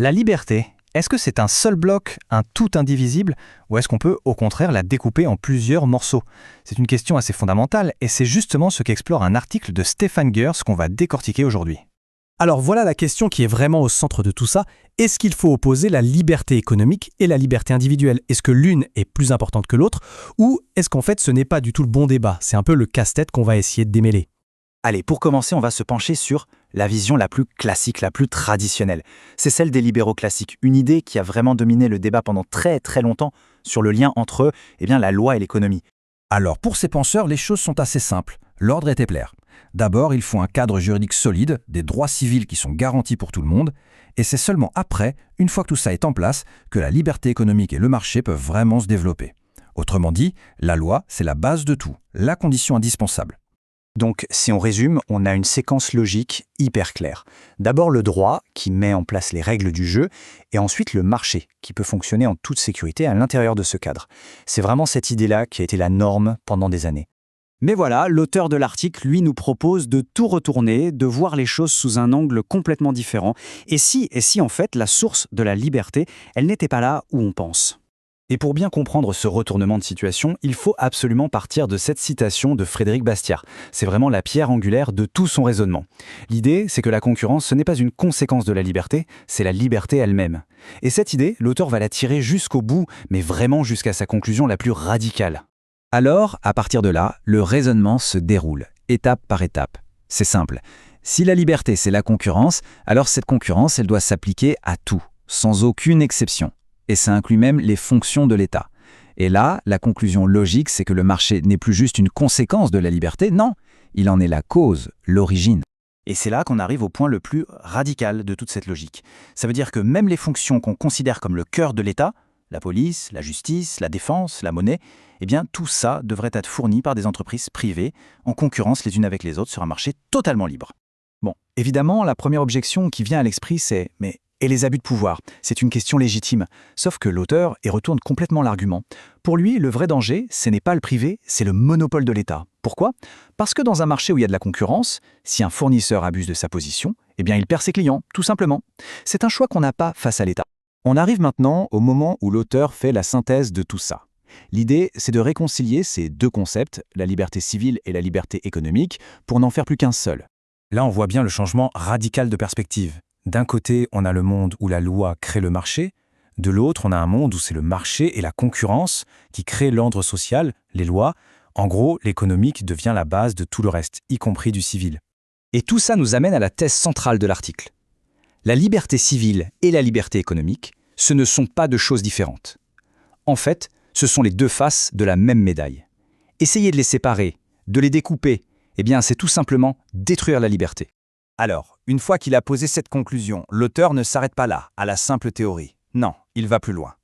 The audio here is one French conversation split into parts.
La liberté, est-ce que c'est un seul bloc, un tout indivisible, ou est-ce qu'on peut au contraire la découper en plusieurs morceaux? C'est une question assez fondamentale et c'est justement ce qu'explore un article de Stéphane Gers qu'on va décortiquer aujourd'hui. Alors voilà la question qui est vraiment au centre de tout ça. Est-ce qu'il faut opposer la liberté économique et la liberté individuelle? Est-ce que l'une est plus importante que l'autre? Ou est-ce qu'en fait ce n'est pas du tout le bon débat? C'est un peu le casse-tête qu'on va essayer de démêler. Allez, pour commencer, on va se pencher sur la vision la plus classique, la plus traditionnelle. C'est celle des libéraux classiques, une idée qui a vraiment dominé le débat pendant très très longtemps sur le lien entre la loi et l'économie. Alors, pour ces penseurs, les choses sont assez simples. L'ordre est clair. D'abord, il faut un cadre juridique solide, des droits civils qui sont garantis pour tout le monde, et c'est seulement après, une fois que tout ça est en place, que la liberté économique et le marché peuvent vraiment se développer. Autrement dit, la loi, c'est la base de tout, la condition indispensable. Donc, si on résume, on a une séquence logique hyper claire. D'abord le droit, qui met en place les règles du jeu, et ensuite le marché, qui peut fonctionner en toute sécurité à l'intérieur de ce cadre. C'est vraiment cette idée-là qui a été la norme pendant des années. Mais voilà, l'auteur de l'article, lui, nous propose de tout retourner, de voir les choses sous un angle complètement différent. Et si en fait, la source de la liberté, elle n'était pas là où on pense. Et pour bien comprendre ce retournement de situation, il faut absolument partir de cette citation de Frédéric Bastiat. C'est vraiment la pierre angulaire de tout son raisonnement. L'idée, c'est que la concurrence, ce n'est pas une conséquence de la liberté, c'est la liberté elle-même. Et cette idée, l'auteur va la tirer jusqu'au bout, mais vraiment jusqu'à sa conclusion la plus radicale. Alors, à partir de là, le raisonnement se déroule, étape par étape. C'est simple. Si la liberté, c'est la concurrence, alors cette concurrence, elle doit s'appliquer à tout, sans aucune exception. Et ça inclut même les fonctions de l'État. Et là, la conclusion logique, c'est que le marché n'est plus juste une conséquence de la liberté, non, il en est la cause, l'origine. Et c'est là qu'on arrive au point le plus radical de toute cette logique. Ça veut dire que même les fonctions qu'on considère comme le cœur de l'État, la police, la justice, la défense, la monnaie, tout ça devrait être fourni par des entreprises privées, en concurrence les unes avec les autres sur un marché totalement libre. Bon, évidemment, la première objection qui vient à l'esprit, c'est « mais et les abus de pouvoir ?» C'est une question légitime. Sauf que l'auteur y retourne complètement l'argument. Pour lui, le vrai danger, ce n'est pas le privé, c'est le monopole de l'État. Pourquoi? Parce que dans un marché où il y a de la concurrence, si un fournisseur abuse de sa position, il perd ses clients, tout simplement. C'est un choix qu'on n'a pas face à l'État. On arrive maintenant au moment où l'auteur fait la synthèse de tout ça. L'idée, c'est de réconcilier ces deux concepts, la liberté civile et la liberté économique, pour n'en faire plus qu'un seul. Là, on voit bien le changement radical de perspective. D'un côté, on a le monde où la loi crée le marché. De l'autre, on a un monde où c'est le marché et la concurrence qui créent l'ordre social, les lois. En gros, l'économique devient la base de tout le reste, y compris du civil. Et tout ça nous amène à la thèse centrale de l'article. La liberté civile et la liberté économique, ce ne sont pas deux choses différentes. En fait, ce sont les deux faces de la même médaille. Essayer de les séparer, de les découper, c'est tout simplement détruire la liberté. Alors, une fois qu'il a posé cette conclusion, l'auteur ne s'arrête pas là, à la simple théorie. Non, il va plus loin.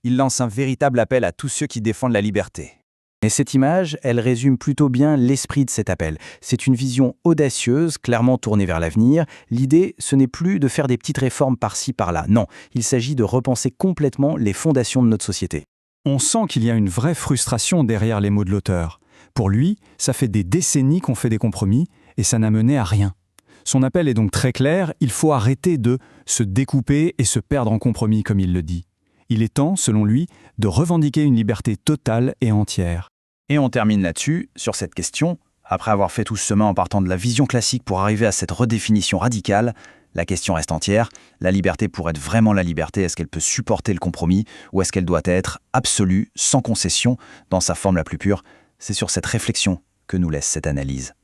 Il lance un véritable appel à tous ceux qui défendent la liberté. Et cette image, elle résume plutôt bien l'esprit de cet appel. C'est une vision audacieuse, clairement tournée vers l'avenir. L'idée, ce n'est plus de faire des petites réformes par-ci, par-là. Non, il s'agit de repenser complètement les fondations de notre société. On sent qu'il y a une vraie frustration derrière les mots de l'auteur. Pour lui, ça fait des décennies qu'on fait des compromis et ça n'a mené à rien. Son appel est donc très clair, il faut arrêter de se découper et se perdre en compromis, comme il le dit. Il est temps, selon lui, de revendiquer une liberté totale et entière. Et on termine là-dessus, sur cette question. Après avoir fait tout ce chemin en partant de la vision classique pour arriver à cette redéfinition radicale, la question reste entière. La liberté, pour être vraiment la liberté, est-ce qu'elle peut supporter le compromis ou est-ce qu'elle doit être absolue, sans concession, dans sa forme la plus pure? C'est sur cette réflexion que nous laisse cette analyse.